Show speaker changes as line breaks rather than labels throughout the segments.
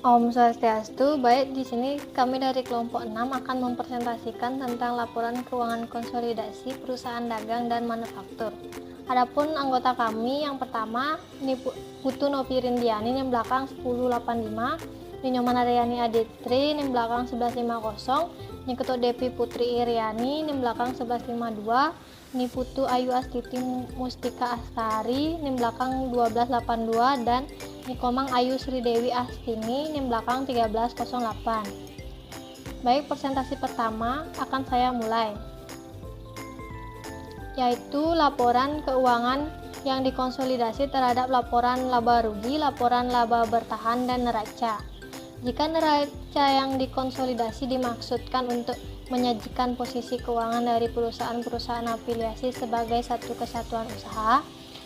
Om Swastiastu, baik di sini kami dari kelompok 6 akan mempresentasikan tentang laporan keuangan konsolidasi perusahaan dagang dan manufaktur. Adapun anggota kami yang pertama, ini Putu Novi Rindiani, yang belakang 1085, ini Nyoman Aryani Aditri, ini belakang 1150, ini Ketua Devi Putri Iriani, ini belakang 1152, ini Putu Ayu Astiti Mustika Astari, ini belakang 1282, dan ini Komang Ayu Sri Dewi Astini, NIM belakang 1308. Baik, presentasi pertama akan saya mulai, yaitu laporan keuangan yang dikonsolidasi terhadap laporan laba rugi, laporan laba bertahan, dan neraca. Jika neraca yang dikonsolidasi dimaksudkan untuk menyajikan posisi keuangan dari perusahaan-perusahaan afiliasi sebagai satu kesatuan usaha,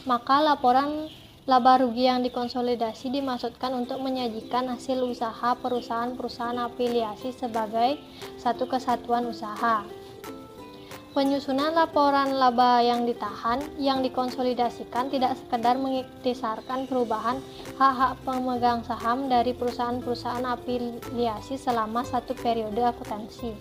maka laporan laba rugi yang dikonsolidasi dimaksudkan untuk menyajikan hasil usaha perusahaan-perusahaan afiliasi sebagai satu kesatuan usaha. Penyusunan laporan laba yang ditahan yang dikonsolidasikan tidak sekedar mengiktisarkan perubahan hak-hak pemegang saham dari perusahaan-perusahaan afiliasi selama satu periode akuntansi,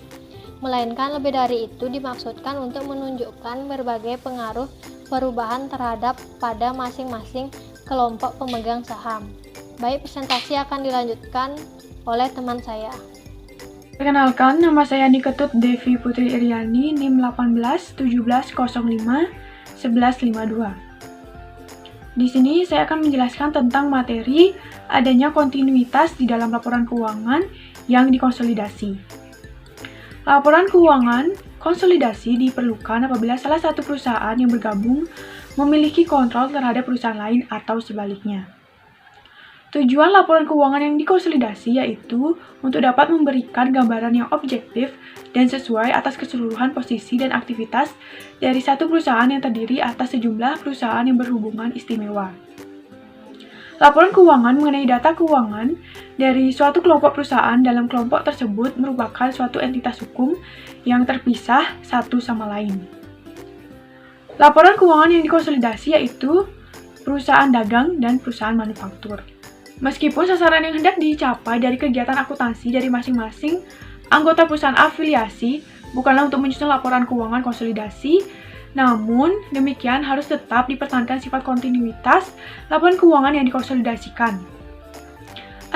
melainkan lebih dari itu dimaksudkan untuk menunjukkan berbagai pengaruh perubahan terhadap pada masing-masing kelompok pemegang saham. Baik, presentasi akan dilanjutkan oleh teman saya.
Perkenalkan, nama saya Niketut Devi Putri Iriani, NIM 18-1705-1152. Di sini saya akan menjelaskan tentang materi adanya kontinuitas di dalam laporan keuangan yang dikonsolidasi. Laporan keuangan konsolidasi diperlukan apabila salah satu perusahaan yang bergabung memiliki kontrol terhadap perusahaan lain atau sebaliknya. Tujuan laporan keuangan yang dikonsolidasi yaitu untuk dapat memberikan gambaran yang objektif dan sesuai atas keseluruhan posisi dan aktivitas dari satu perusahaan yang terdiri atas sejumlah perusahaan yang berhubungan istimewa. Laporan keuangan mengenai data keuangan dari suatu kelompok perusahaan dalam kelompok tersebut merupakan suatu entitas hukum yang terpisah satu sama lain. Laporan keuangan yang dikonsolidasi yaitu perusahaan dagang dan perusahaan manufaktur. Meskipun sasaran yang hendak dicapai dari kegiatan akuntansi dari masing-masing anggota perusahaan afiliasi bukanlah untuk menyusun laporan keuangan konsolidasi, namun demikian harus tetap dipertahankan sifat kontinuitas laporan keuangan yang dikonsolidasikan.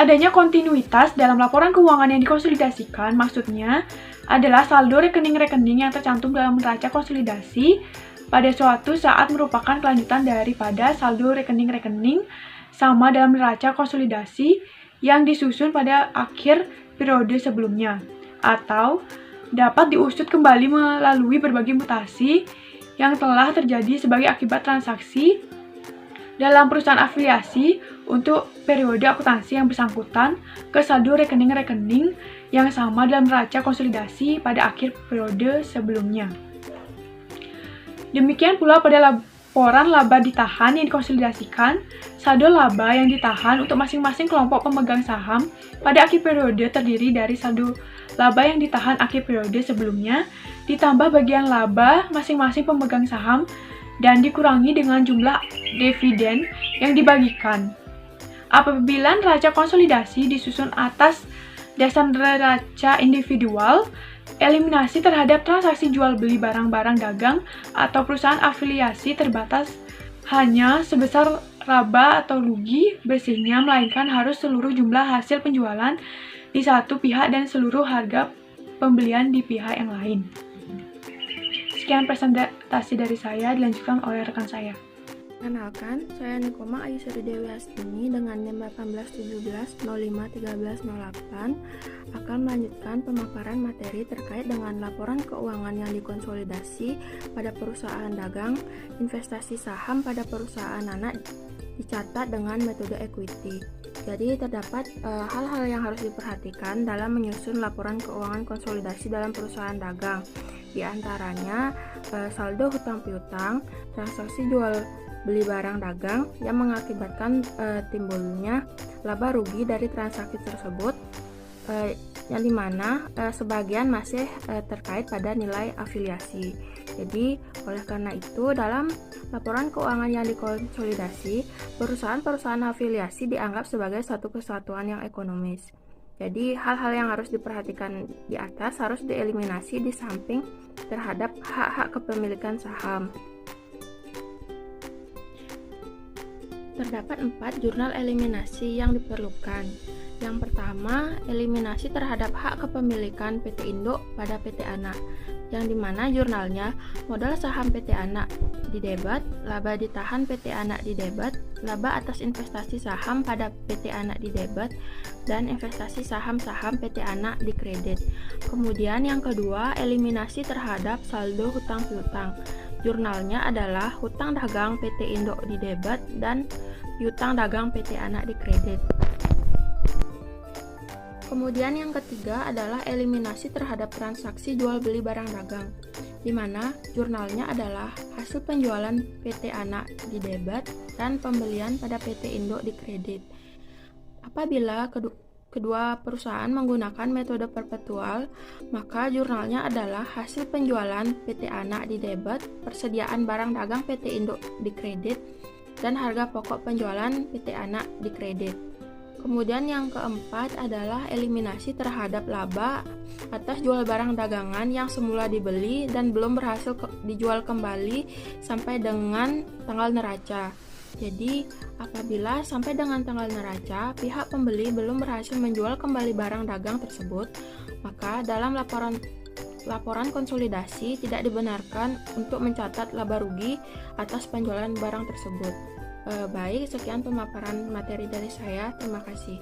Adanya kontinuitas dalam laporan keuangan yang dikonsolidasikan maksudnya adalah saldo rekening-rekening yang tercantum dalam neraca konsolidasi pada suatu saat merupakan kelanjutan daripada saldo rekening-rekening sama dalam neraca konsolidasi yang disusun pada akhir periode sebelumnya, atau dapat diusut kembali melalui berbagai mutasi yang telah terjadi sebagai akibat transaksi dalam perusahaan afiliasi untuk periode akuntansi yang bersangkutan ke saldo rekening-rekening yang sama dalam neraca konsolidasi pada akhir periode sebelumnya. Demikian pula pada laporan laba ditahan yang dikonsolidasikan, saldo laba yang ditahan untuk masing-masing kelompok pemegang saham pada akhir periode terdiri dari saldo laba yang ditahan akhir periode sebelumnya, ditambah bagian laba masing-masing pemegang saham, dan dikurangi dengan jumlah dividen yang dibagikan. Apabila neraca konsolidasi disusun atas dasar neraca individual, eliminasi terhadap transaksi jual beli barang-barang dagang atau perusahaan afiliasi terbatas hanya sebesar laba atau rugi bersihnya, melainkan harus seluruh jumlah hasil penjualan di satu pihak dan seluruh harga pembelian di pihak yang lain. Sekian presentasi dari saya, dilanjutkan oleh rekan saya.
Kenalkan, saya Nikoma Ayu Sri Dewi Astini dengan NIM 18-17-05-1308 akan melanjutkan pemaparan materi terkait dengan laporan keuangan yang dikonsolidasi pada perusahaan dagang, investasi saham pada perusahaan anak dicatat dengan metode equity. Jadi terdapat hal-hal yang harus diperhatikan dalam menyusun laporan keuangan konsolidasi dalam perusahaan dagang. Di antaranya saldo hutang piutang, transaksi jual beli barang dagang yang mengakibatkan timbulnya laba rugi dari transaksi tersebut, yang dimana sebagian masih terkait pada nilai afiliasi. Jadi, oleh karena itu, dalam laporan keuangan yang dikonsolidasi, perusahaan-perusahaan afiliasi dianggap sebagai satu kesatuan yang ekonomis. Jadi, hal-hal yang harus diperhatikan di atas harus dieliminasi di samping terhadap hak-hak kepemilikan saham. Terdapat 4 jurnal eliminasi yang diperlukan. Yang pertama, eliminasi terhadap hak kepemilikan PT Induk pada PT Anak, yang dimana jurnalnya modal saham PT Anak didebat, laba ditahan PT Anak didebat, laba atas investasi saham pada PT Anak didebat, dan investasi saham-saham PT Anak dikredit. Kemudian yang kedua, eliminasi terhadap saldo hutang piutang. Jurnalnya adalah hutang dagang PT Induk didebat dan piutang dagang PT Anak dikredit. Kemudian yang ketiga adalah eliminasi terhadap transaksi jual beli barang dagang, di mana jurnalnya adalah hasil penjualan PT Anak didebat dan pembelian pada PT Induk dikredit. Apabila kedua perusahaan menggunakan metode perpetual, maka jurnalnya adalah hasil penjualan PT Anak didebat, persediaan barang dagang PT Induk dikredit, dan harga pokok penjualan PT Anak dikredit. Kemudian yang keempat adalah eliminasi terhadap laba atas jual barang dagangan yang semula dibeli dan belum berhasil dijual kembali sampai dengan tanggal neraca. Jadi, apabila sampai dengan tanggal neraca, pihak pembeli belum berhasil menjual kembali barang dagang tersebut, maka dalam laporan konsolidasi tidak dibenarkan untuk mencatat laba rugi atas penjualan barang tersebut. Baik, sekian pemaparan materi dari saya. Terima kasih.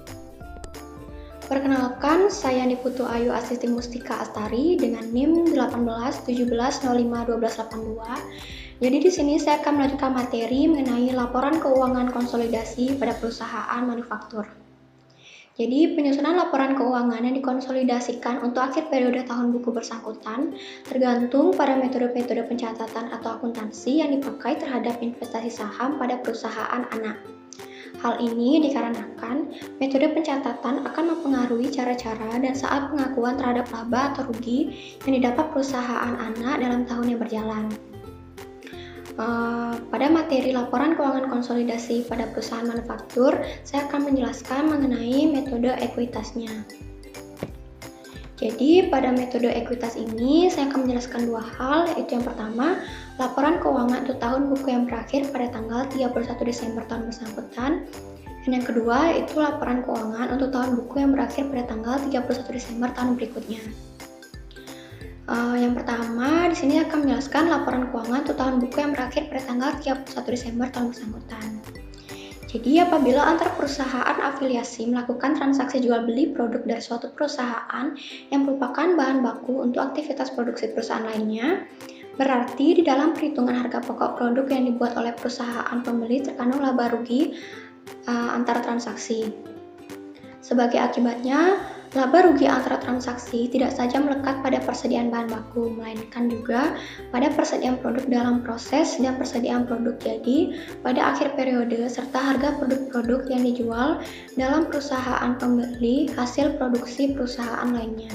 Perkenalkan, saya Niputu Ayu Astisti Mustika Astari dengan NIM 18-17-05-1282. Jadi di sini saya akan melanjutkan materi mengenai laporan keuangan konsolidasi pada perusahaan manufaktur. Jadi, penyusunan laporan keuangan yang dikonsolidasikan untuk akhir periode tahun buku bersangkutan tergantung pada metode-metode pencatatan atau akuntansi yang dipakai terhadap investasi saham pada perusahaan anak. Hal ini dikarenakan metode pencatatan akan mempengaruhi cara-cara dan saat pengakuan terhadap laba atau rugi yang didapat perusahaan anak dalam tahun yang berjalan. Pada materi laporan keuangan konsolidasi pada perusahaan manufaktur, saya akan menjelaskan mengenai metode ekuitasnya. Jadi, pada metode ekuitas ini, saya akan menjelaskan dua hal, yaitu yang pertama, laporan keuangan untuk tahun buku yang berakhir pada tanggal 31 Desember tahun bersangkutan, dan yang kedua, yaitu laporan keuangan untuk tahun buku yang berakhir pada tanggal 31 Desember tahun berikutnya. Yang pertama, di sini akan menjelaskan laporan keuangan untuk tahun buku yang berakhir pada tanggal 31 Desember tahun bersangkutan. Jadi, apabila antar perusahaan afiliasi melakukan transaksi jual beli produk dari suatu perusahaan yang merupakan bahan baku untuk aktivitas produksi perusahaan lainnya, berarti di dalam perhitungan harga pokok produk yang dibuat oleh perusahaan pembeli terkandung laba rugi antara transaksi. Sebagai akibatnya, laba rugi antara transaksi tidak saja melekat pada persediaan bahan baku, melainkan juga pada persediaan produk dalam proses dan persediaan produk jadi pada akhir periode serta harga produk-produk yang dijual dalam perusahaan pembeli hasil produksi perusahaan lainnya.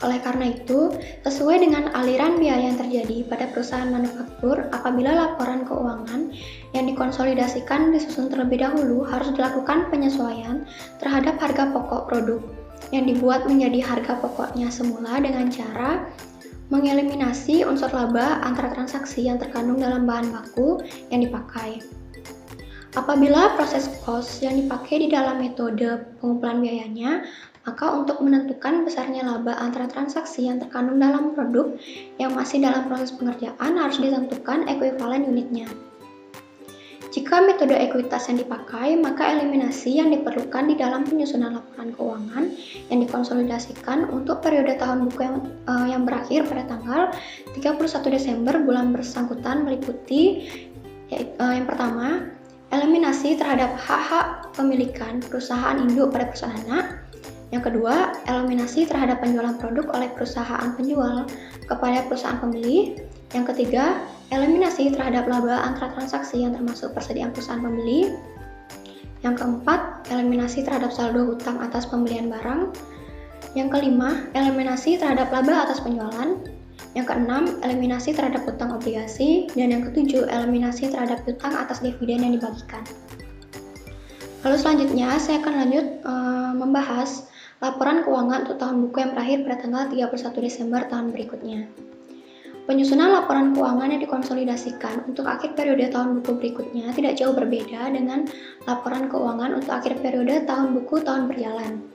Oleh karena itu, sesuai dengan aliran biaya yang terjadi pada perusahaan manufaktur, apabila laporan keuangan yang dikonsolidasikan disusun terlebih dahulu, harus dilakukan penyesuaian terhadap harga pokok produk yang dibuat menjadi harga pokoknya semula dengan cara mengeliminasi unsur laba antara transaksi yang terkandung dalam bahan baku yang dipakai. Apabila proses cost yang dipakai di dalam metode pengumpulan biayanya, maka untuk menentukan besarnya laba antara transaksi yang terkandung dalam produk yang masih dalam proses pengerjaan harus ditentukan ekuivalen unitnya. Jika metode ekuitas yang dipakai, maka eliminasi yang diperlukan di dalam penyusunan laporan keuangan yang dikonsolidasikan untuk periode tahun buku yang berakhir pada tanggal 31 Desember bulan bersangkutan meliputi yang pertama, eliminasi terhadap hak-hak pemilikan perusahaan induk pada perusahaan anak. Yang kedua, eliminasi terhadap penjualan produk oleh perusahaan penjual kepada perusahaan pembeli. Yang ketiga, eliminasi terhadap laba antara transaksi yang termasuk persediaan perusahaan pembeli. Yang keempat, eliminasi terhadap saldo hutang atas pembelian barang. Yang kelima, eliminasi terhadap laba atas penjualan.
Yang keenam, eliminasi terhadap hutang obligasi. Dan yang ketujuh, eliminasi terhadap hutang atas dividen yang dibagikan. Lalu selanjutnya, saya akan lanjut membahas laporan keuangan untuk tahun buku yang berakhir pada tanggal 31 Desember tahun berikutnya. Penyusunan laporan keuangan yang dikonsolidasikan untuk akhir periode tahun buku berikutnya tidak jauh berbeda dengan laporan keuangan untuk akhir periode tahun buku tahun berjalan.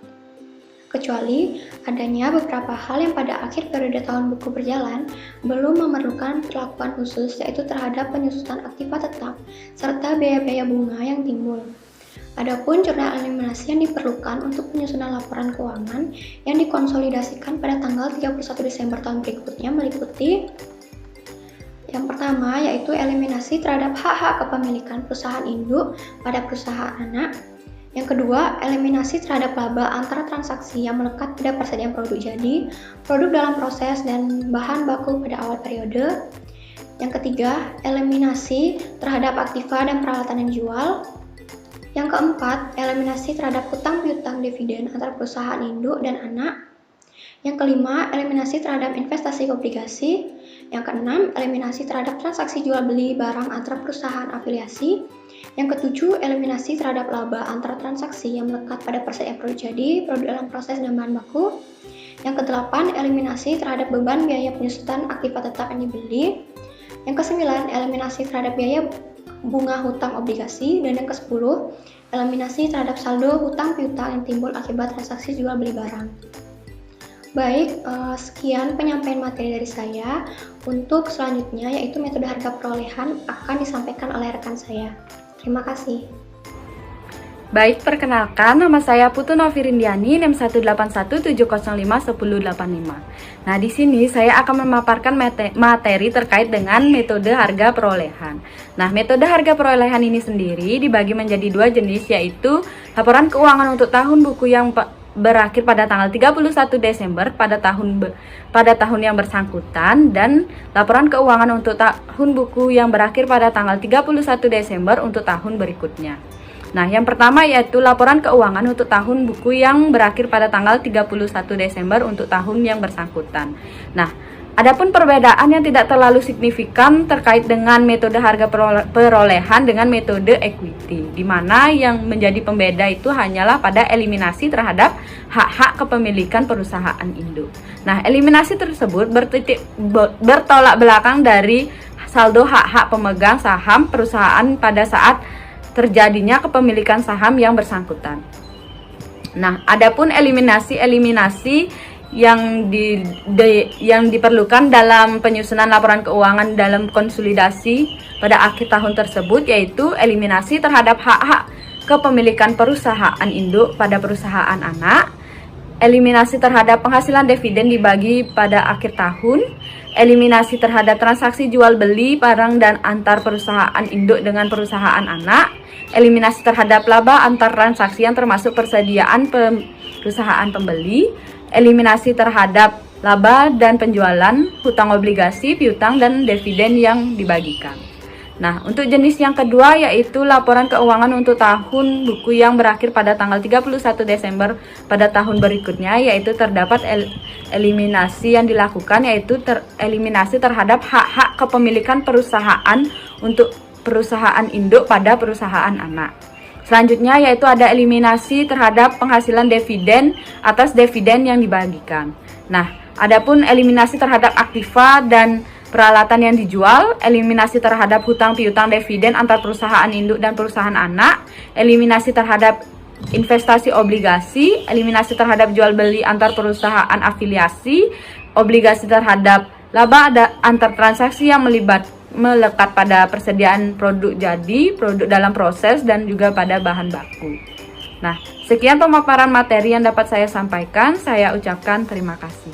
Kecuali adanya beberapa hal yang pada akhir periode tahun buku berjalan belum memerlukan perlakuan khusus, yaitu terhadap penyusutan aktiva tetap serta biaya-biaya bunga yang timbul. Adapun jurnal eliminasi yang diperlukan untuk penyusunan laporan keuangan yang dikonsolidasikan pada tanggal 31 Desember tahun berikutnya meliputi yang pertama, yaitu eliminasi terhadap hak-hak kepemilikan perusahaan induk pada perusahaan anak. Yang kedua, eliminasi terhadap laba antara transaksi yang melekat pada persediaan produk jadi, produk dalam proses, dan bahan baku pada awal periode. Yang ketiga, eliminasi terhadap aktiva dan peralatan yang dijual. Yang keempat, eliminasi terhadap hutang piutang dividen antara perusahaan induk dan anak. Yang kelima, eliminasi terhadap investasi obligasi. Yang keenam, eliminasi terhadap transaksi jual beli barang antara perusahaan afiliasi. Yang ketujuh, eliminasi terhadap laba antara transaksi yang melekat pada persediaan produk jadi, produk dalam proses, dan bahan baku. Yang kedelapan, eliminasi terhadap beban biaya penyusutan aktiva tetap yang dibeli. Yang kesembilan, eliminasi terhadap biaya bunga hutang obligasi. Dan yang ke-10, eliminasi terhadap saldo hutang piutang yang timbul akibat transaksi jual beli barang. Baik, sekian penyampaian materi dari saya. Untuk selanjutnya, yaitu metode harga perolehan, akan disampaikan oleh rekan saya. Terima kasih.
Baik, perkenalkan, nama saya Putu Novirindiani, NIM 18170511085. Nah, di sini saya akan memaparkan materi terkait dengan metode harga perolehan. Nah, metode harga perolehan ini sendiri dibagi menjadi dua jenis, yaitu laporan keuangan untuk tahun buku yang berakhir pada tanggal 31 Desember pada tahun yang bersangkutan, dan laporan keuangan untuk tahun buku yang berakhir pada tanggal 31 Desember untuk tahun berikutnya. Nah, yang pertama yaitu laporan keuangan untuk tahun buku yang berakhir pada tanggal 31 Desember untuk tahun yang bersangkutan. Nah, adapun perbedaan yang tidak terlalu signifikan terkait dengan metode harga perolehan dengan metode equity, di mana yang menjadi pembeda itu hanyalah pada eliminasi terhadap hak-hak kepemilikan perusahaan induk. Nah, eliminasi tersebut bertolak belakang dari saldo hak-hak pemegang saham perusahaan pada saat terjadinya kepemilikan saham yang bersangkutan. Nah, adapun eliminasi yang diperlukan dalam penyusunan laporan keuangan dalam konsolidasi pada akhir tahun tersebut, yaitu eliminasi terhadap hak-hak kepemilikan perusahaan induk pada perusahaan anak, eliminasi terhadap penghasilan dividen dibagi pada akhir tahun, eliminasi terhadap transaksi jual beli barang dan antar perusahaan induk dengan perusahaan anak, eliminasi terhadap laba antar transaksi yang termasuk persediaan perusahaan pembeli, eliminasi terhadap laba dan penjualan, hutang obligasi, piutang, dan dividen yang dibagikan. Nah, untuk jenis yang kedua yaitu laporan keuangan untuk tahun buku yang berakhir pada tanggal 31 Desember pada tahun berikutnya, yaitu terdapat eliminasi yang dilakukan, yaitu eliminasi terhadap hak-hak kepemilikan perusahaan untuk perusahaan induk pada perusahaan anak. Selanjutnya yaitu ada eliminasi terhadap penghasilan dividen atas dividen yang dibagikan. Nah, adapun eliminasi terhadap aktiva dan peralatan yang dijual, eliminasi terhadap hutang piutang dividen antar perusahaan induk dan perusahaan anak, eliminasi terhadap investasi obligasi, eliminasi terhadap jual beli antar perusahaan afiliasi, obligasi terhadap laba antar transaksi yang melekat pada persediaan produk jadi, produk dalam proses, dan juga pada bahan baku. Nah, sekian pemaparan materi yang dapat saya sampaikan. Saya ucapkan terima kasih.